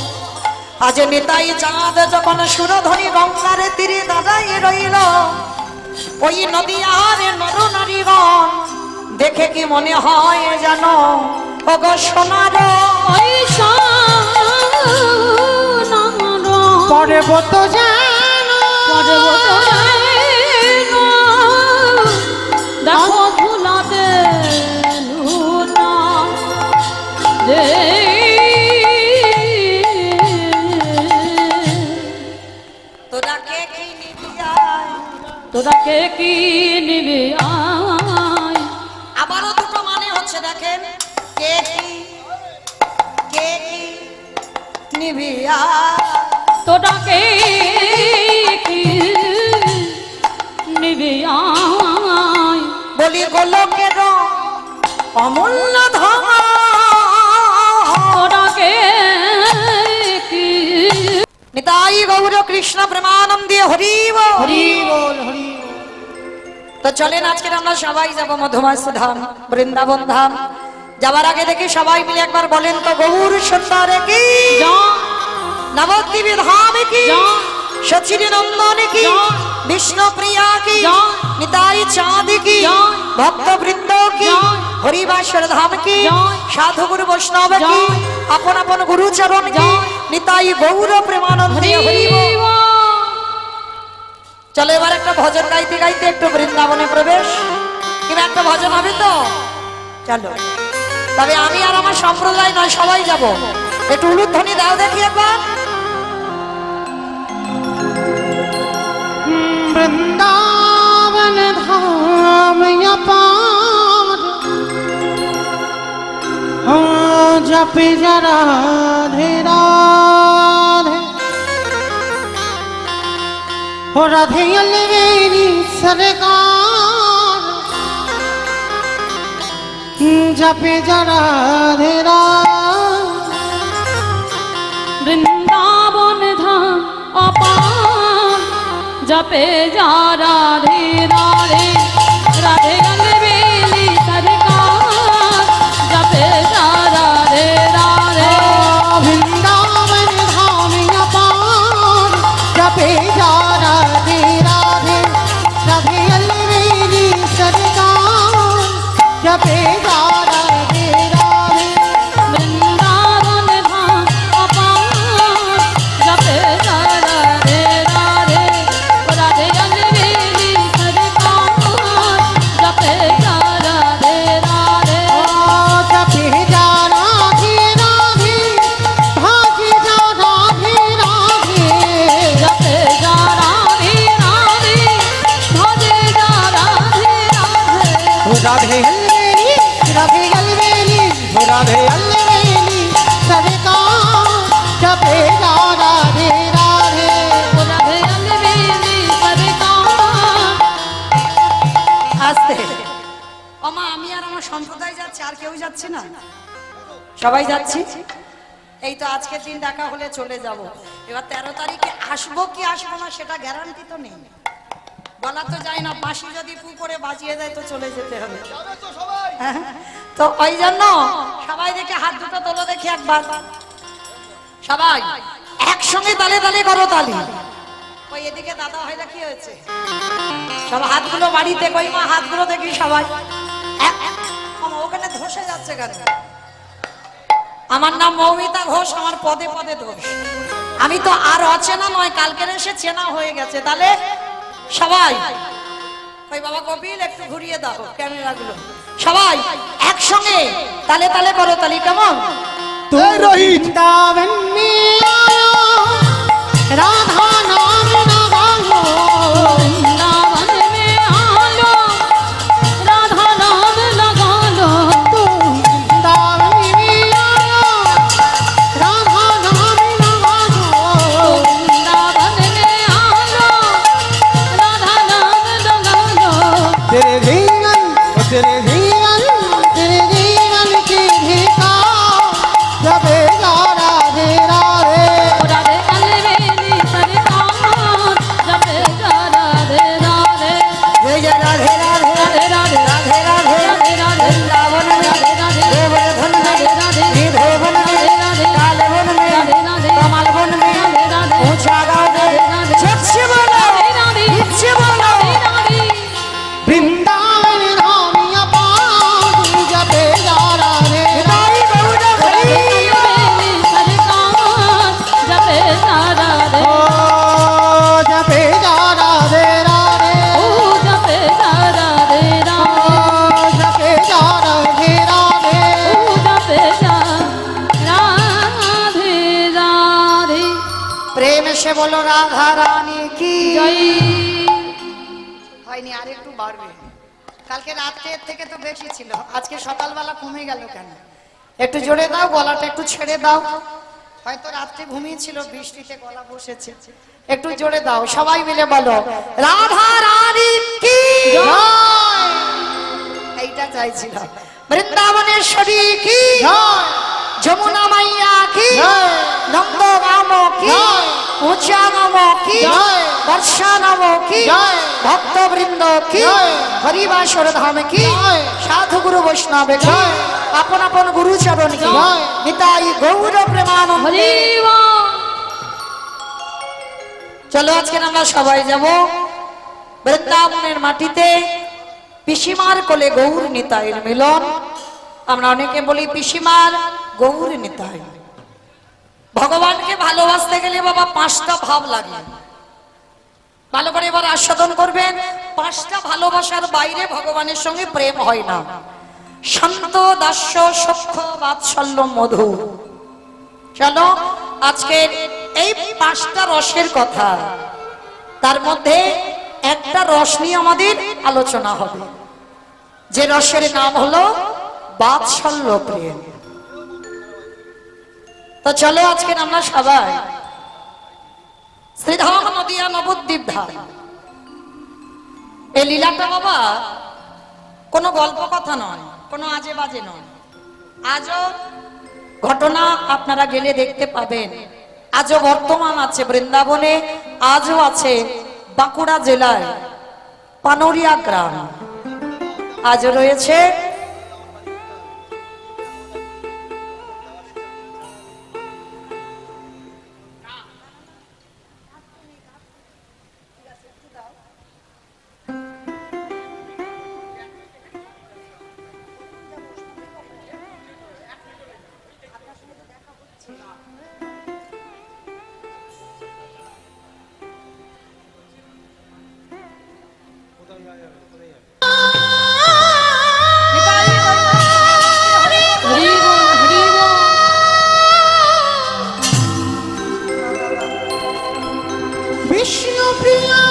আজ নিতাই চাঁদ যখন সুরধনী গঙ্গার তীরে দাঁড়াই রইল ওই নদী আর নর নারীগণ দেখে কি মনে হয় জানো ওগো সোনার ওই সোনার পর্বত যেন পর্বত দেখো ভুলাতে লুনা রে তোরা কে কি নিবি আয়? তোরা কে কি নিবি আয় আবারও দুটো মানে হচ্ছে দেখেন কে কি নিবি আয়? তোরা কে কি নিবি আয় বলি গোলকের অমূল্য ধন তোরা কে কি নিতাই গৌর কৃষ্ণ প্রেমানন্দে হরিব হরি বল হরি বল। তো চলেন আজকে আমরা সবাই যাব মধুমাস ধাম বৃন্দাবন ধাম যাবার আগে দেখি সবাই মিলে একবার বলেন তো গৌর সুন্দর কি জয় নবদ্বীপ ধাম কি জয় সচির নন্দন কি জয় বিষ্ণু প্রিয়া কি জয় নিতাই চাঁদ কি জয় ভক্ত বৃন্দ কি জয় হরিবাসর ধাম কি জয় সাধু গুরু বৈষ্ণব কি জয় আপন আপন গুরু চরণ কি জয় নিতাই গৌর প্রেমানন্দে হরিব চলো এবার একটা ভজন গাইতে গাইতে একটু বৃন্দাবনে প্রবেশ কিংবা একটা ভজন হবে তো চলো তবে আমি আর আমার সম্প্রদায় নয় সবাই যাব একটু উলুধ্বনি দাও দেখি একবার वृंदावन धाम अपार हाँ जप जरा राधे राधे हो राधे अलवेरी सरकार जप जरा राधे राधे বৃন্দাবন ধাম অপার জপে যা রাধে রাধে রাধে গলবেলি সরকার জপে যা রাধে রাধে वृंदावन धाम अपार जपे जा राधे राधे राधे अलवेरी सरकार जपे जा राधे राधे বৃন্দাবন ধাম অপার জপে যা রাধে রাধে রাধে গলবেলি সরকার জপে যা রাধে রাধে जपे जा राधे राधे भागे जा राधे राधे जपे जा राधे राधे भजे जा राधे राधे राधे अलवेली राधे अलवेली सरकार जपे जा राधे राधे राधे अलवेली सरकार আস্তে ওমা আমি আর আমার সম্প্রদায় যাচ্ছে আর কেউ যাচ্ছে না সবাই যাচ্ছি এই তো আজকের দিন দেখা হলে চলে যাব এবার 13 তারিখে আসবো কি আসবো না সেটা গ্যারান্টি তো নেই বলা তো যায় না বাঁশি যদি পু করে বাজিয়ে দেয় তো চলে যেতে হবে হ্যাঁ, তো ওই জন্য সবাই দেখে হাত দুটো তোলো দেখি একবার সবাই একসঙ্গে তালে তালে করো তালি ওই এদিকে দাদা ভাইরা কি হয়েছে সব হাতগুলো বাড়িতে কই মা হাতগুলো দেখি সবাই ওখানে ধসে যাচ্ছে কেন আমার নাম মৌমিতা ঘোষ, আমার পদে পদে দোষ। আমি তো আর অচেনা নয়, কালকের এসে চেনা হয়ে গেছে। তাহলে সবাই ওই বাবা কপিল একটু ঘুরিয়ে দাও ক্যামেরাগুলো, সবাই একসঙ্গে তালে তালে করো তালি, কেমন? तुम वृंदावन में आयो राधा नाम न गायो वृंदावन में आलो राधा नाम लगा लो तुम वृंदावन में आयो राधा नाम न गायो वृंदावन में आलो राधा नाम लगा लो तेरे जीवन की भिका जबेगा राधे राधे राधे अलवेली सरकार जपे जा राधे राधे जय जय राधे राधे राधे राधे राधे राधे राधे राधे वृंदावन में राधे राधे देवधन में राधे राधे निधोवन में राधे राधे कालवन में राधे राधे कमलवन में राधे राधे ऊंचा गाँव में राधे राधे सच्चे बोलो राधे राधे सच्चे बोलो राधे राधे वृंदावन धामिया पान जबेगा राधे निताई गौर हरि अलवेली सरकार जपे जा राधे ओ जबेगा राधे राधे ओ जपे जा राधे राधे जबेगा राधे राधे ओ जपे जा राधे राधे प्रेम से बोलो राधा रानी की जय হয়নি, আর একটু বাড়বে। কালকে রাতের থেকে তো বেশি ছিল, আজকে সকালবেলা কমে গেল কেন? একটু জোরে দাও, গলাটা একটু ছেড়ে দাও। হয়তো রাত্রে ঘুমিয়েছিল, বৃষ্টিতে গলা বসেছে। একটু জোরে দাও, সবাই মিলে বলো রাধা রানী কি জয় এইটা চাইছিলাম। বৃন্দাবনেশ্বরী কি জয় যমুনা মাইয়া কি জয় নন্দগাম কি জয় উঁচা গাম কি জয় বর্ষা নাম কি জয় ভক্তবৃন্দ কি জয় হরিবাসর ধাম কি জয় সাধু গুরু বৈষ্ণব কি জয় আপন আপন গুরু চরণ কি জয় নিতাই গৌর প্রেমানন্দ। হরি বল চলো আজকে আমরা সবাই যাব বৃন্দাবনের মাটিতে, পিসিমার কোলে গৌর নিতাইয়ের মিলন। আমরা অনেকে বলি পিসিমার গৌর নিতাই। ভগবানকে ভালোবাসতে গেলে বাবা পাঁচটা ভাব লাগে, ভালো করে এবার আস্বাদন করবেন। পাঁচটা ভালোবাসার বাইরে ভগবানের সঙ্গে প্রেম হয় না। শান্ত, দাস্য, সখ্য, বাৎসল্য, মধু। চলো আজকের এই পাঁচটা রসের কথা, তার মধ্যে একটা রস নিয়ে আমাদের আলোচনা হবে, যে রসের নাম হলো বাৎসল্য প্রেম। তো চলো আজকে আমরা সবাই শ্রীধাম নদিয়া নবদ্বীপ ধাম, এই লীলাটা বাবা কোনো গল্প কথা নয়, কোনো আজে বাজে নয়। আজও ঘটনা আপনারা গেলে দেখতে পাবেন, আজও বর্তমান আছে বৃন্দাবনে, আজও আছে বাঁকুড়া জেলায় পানরিয়া গ্রাম, আজও রয়েছে হরি বল হরি বল विष्णु प्रिया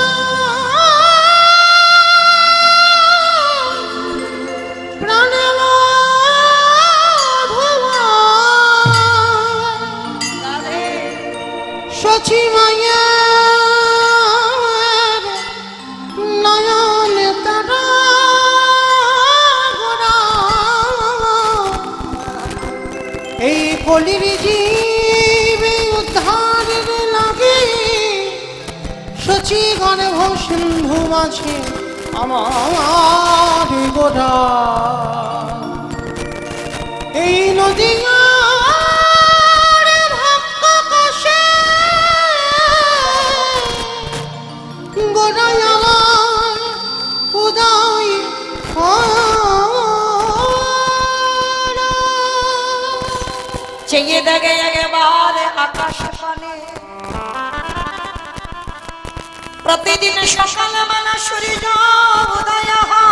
সচি মায়া নয়ন তারা এই কলির জীব উদ্ধারের লাগে সচি গর্ভ সিন্ধু মাঝে আমার গোড়া এই নদীয়া লাগে একেবারে আকাশ পানে প্রতিদিন সকালবেলা সূর্য উদয় হয়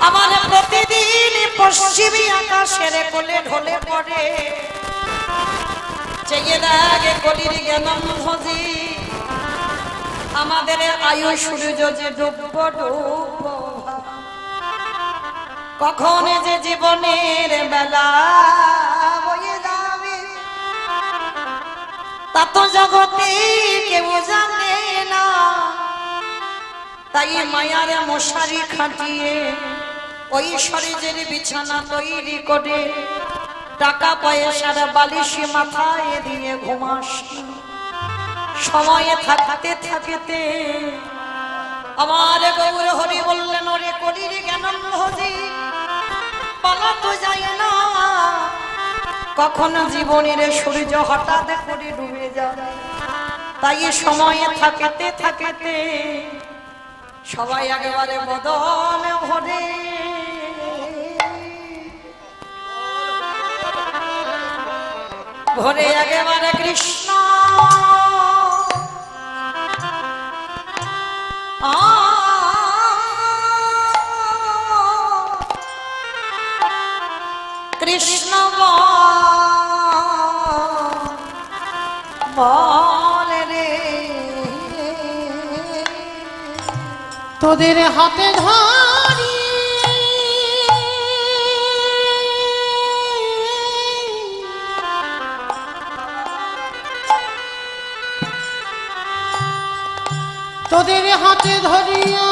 আমার প্রতিদিন পশ্চিমী আকাশের কোলে ঢলে পড়ে চেয়ে লাগে কলির জ্ঞানম ভজি আমাদের আয়ু সূর্য যে ডুব ডুব কখন যে জীবনের বেলা বয়ে যাবে তা তো জগতে কেউ জানে না তাই মায়ার মশারি খাটিয়ে ওই শরীরের বিছানা তৈরি করে টাকা পয়সার বালিশ মাথায় দিয়ে ঘুমাস সময়ে থাকতে থাকতে আমার গৌর হরি বললেন ওরে কলির জ্ঞানম ভজি পালা তো যায় না কখন জীবনের সূর্য হঠাৎ করে ডুবে যায় তাই সময়ে থাকতে থাকতে সবাই একেবারে বদন ভরে ভরে একেবারে কৃষ্ণ কৃষ্ণ বলে রে তোদের হাতে ধরি তোদের হাতে ধরিয়া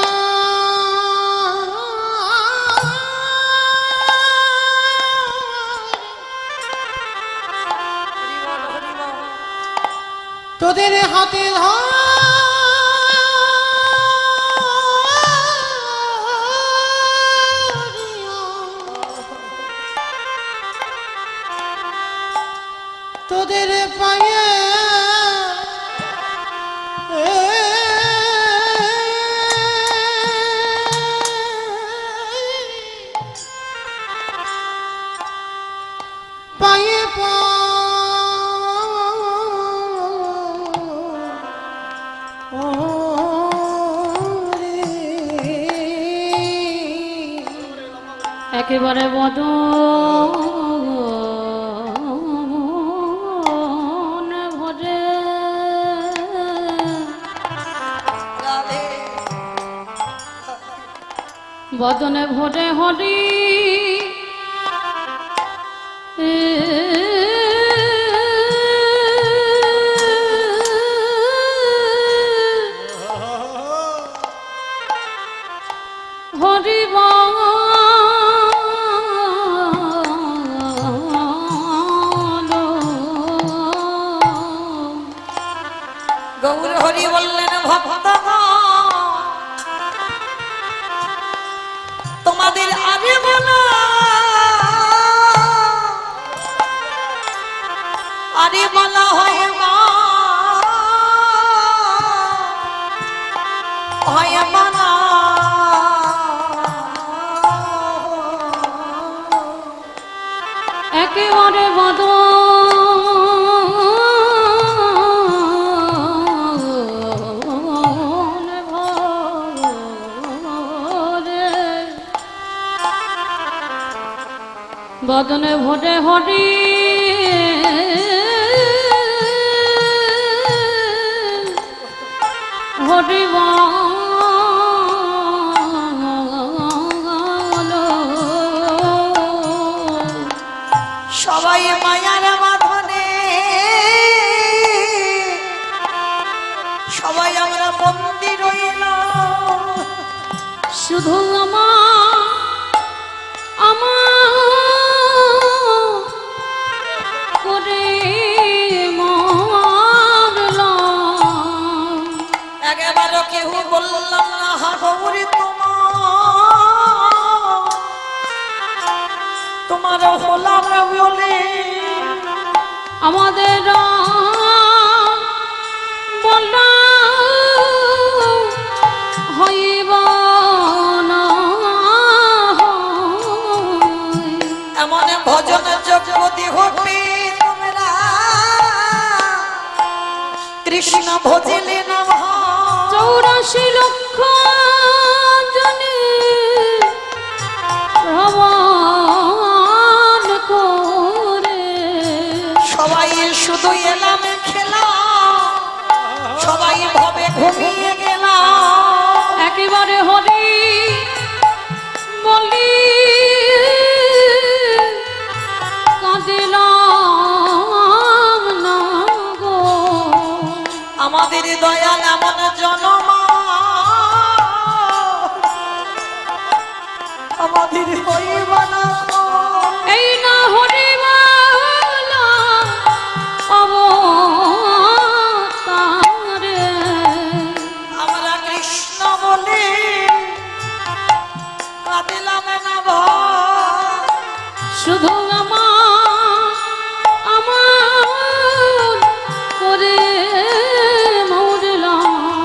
তোদের হাতে তোদের পায়ে পায়ে একেবারে বদন ভরে বদনে ভরে হরি হরি গৌর হরি বললেন ভক্ত তোমাদের আগে বলা আরে বলা হয় মানা একেবারে বদনে ভরে হরি হরি সবাই মায়ার বাঁধনে সবাই আমরা বন্দী রইলাম শুধু করে মারলাম একেবারে কেউ বললাম না হা গৌরী তোমার হলাম বলে আমাদের বলা হইব না এমন ভজন যোগ্য কৃষ্ণ ভজিলে না ভাই। 84 লক্ষ জনে ভ্রমণ করে সবাই শুধু এলাম খেলা, সবাই ভবে ঘুমিয়ে গেলাম। একেবারে হরি বলি কাঁদিলাম না গো। আমাদের দয়াল এমন জনমা, আমাদের হইবা না গো। এই না হরিবালা অবতারে আমরা কৃষ্ণ বলে কাঁদিলাম না ভাই। শুধু আমার করে মরলাম।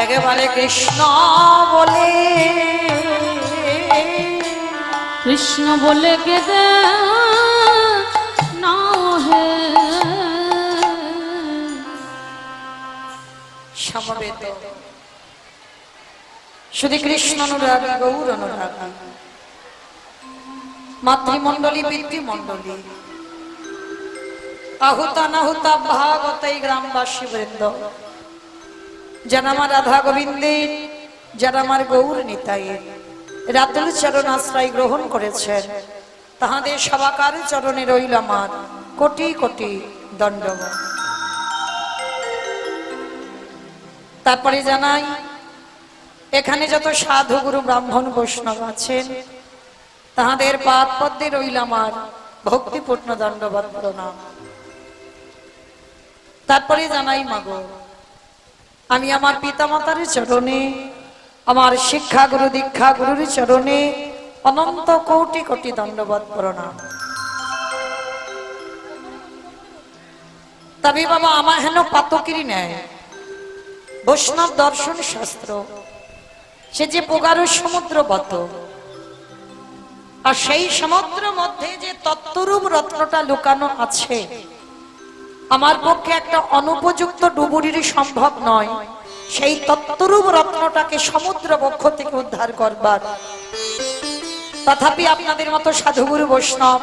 একেবারে কৃষ্ণ বলে, কৃষ্ণ বলে কেঁদে না হে সমবেত শুধু কৃষ্ণ অনুরাগী গৌর অনুরাগী মাতৃমণ্ডলী পিতৃমণ্ডলী আহুতা নাহুতা ভাগবত এই গ্রামবাসী বৃন্দ, যারা আমার রাধা গোবিন্দের, যারা আমার গৌর নিতাইয়ের রাতুল চরণ আশ্রয় গ্রহণ করেছেন, তাহাদের সবাকার চরণে রইল আমার কোটি কোটি দণ্ডবত। তারপরে জানাই, এখানে যত সাধু গুরু ব্রাহ্মণ বৈষ্ণব আছেন, তাহাদের পাদ পদ্মে রইল আমার ভক্তিপূর্ণ দণ্ডবত প্রণাম। তারপরে জানাই মাগো, আমি আমার পিতামাতার চরণে, আমার শিক্ষা গুরু দীক্ষা গুরুর চরণে অনন্ত কোটি কোটি দণ্ডবত প্রণাম। তবে বাবা আমার হেন পাতকিরি নেয় বৈষ্ণব দর্শন শাস্ত্র, সে যে প্রগাঢ় সমুদ্র বত, আর সেই সমুদ্র মধ্যে যে তত্ত্বরূপ রত্নটা লুকানো আছে, আমার পক্ষে একটা অনুপযুক্ত ডুবুরির সম্ভব নয় সেই তত্ত্বরূপ রত্নটাকে সমুদ্র বক্ষ থেকে উদ্ধার করবার। তথাপি আপনাদের মতো সাধুগুরু বৈষ্ণব,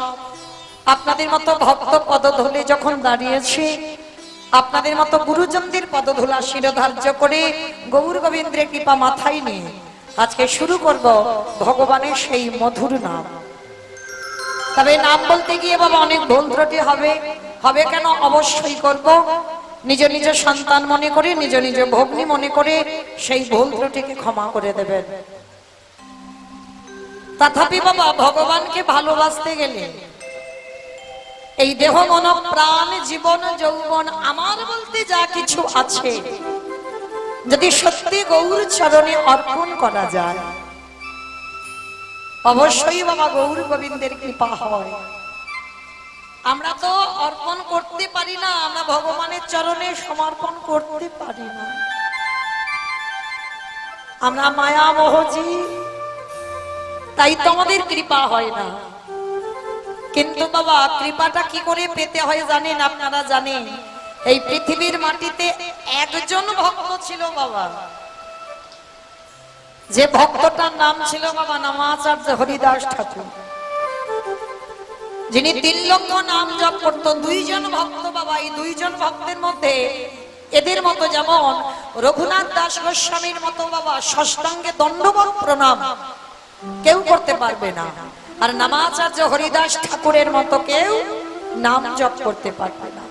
আপনাদের মতো ভক্ত পদধূলে যখন দাঁড়িয়েছি, আপনাদের মতো গুরুজনদের পদধূলা শিরোধার্য করে গৌর গোবিন্দের কৃপা মাথায় নিয়ে আজকে শুরু করব ভগবানের সেই মধুর নাম। তবে নাম বলতে গিয়ে বাবা অনেক ভুল ত্রুটি হবে, হবে কেন? অবশ্যই করব। নিজ নিজ সন্তান মনে করে, নিজ নিজ ভগ্নী মনে করে সেই ভুল ত্রুটিকে ক্ষমা করে দেবেন। তথাপি বাবা ভগবানকে ভালোবাসতে গেলে এই দেহ মন প্রাণ জীবন যৌবন আমার বলতে যা কিছু আছে, যদি সত্যি গৌর চরণে অর্পণ করা যায়, অবশ্যই বাবা গৌর গোবিন্দের কৃপা হয়। আমরা তো অর্পণ করতে পারি না, আমরা ভগবানের চরণে সমর্পণ করতে পারি না। আমরা মায়া মোহজি, তাই তো আমাদের কৃপা হয় না। কিন্তু বাবা কৃপাটা কি করে পেতে হয় জানেন? আপনারা জানেন, এই পৃথিবীর মাটিতে একজন ভক্ত ছিল বাবা, যে ভক্তটার নাম ছিল বাবা নামাচার্য হরিদাস ঠাকুর, যিনি 3 লক্ষ নাম জপ করত। 2 জন ভক্ত বাবা, এই 2 জন ভক্তের মধ্যে এদের মতো যেমন রঘুনাথ দাস গোস্বামীর মতো বাবা ষষ্ঠাঙ্গে দণ্ডবত প্রণাম কেউ করতে পারবে না, আর নামাচার্য হরিদাস ঠাকুরের মতো কেউ নাম জপ করতে পারবে না।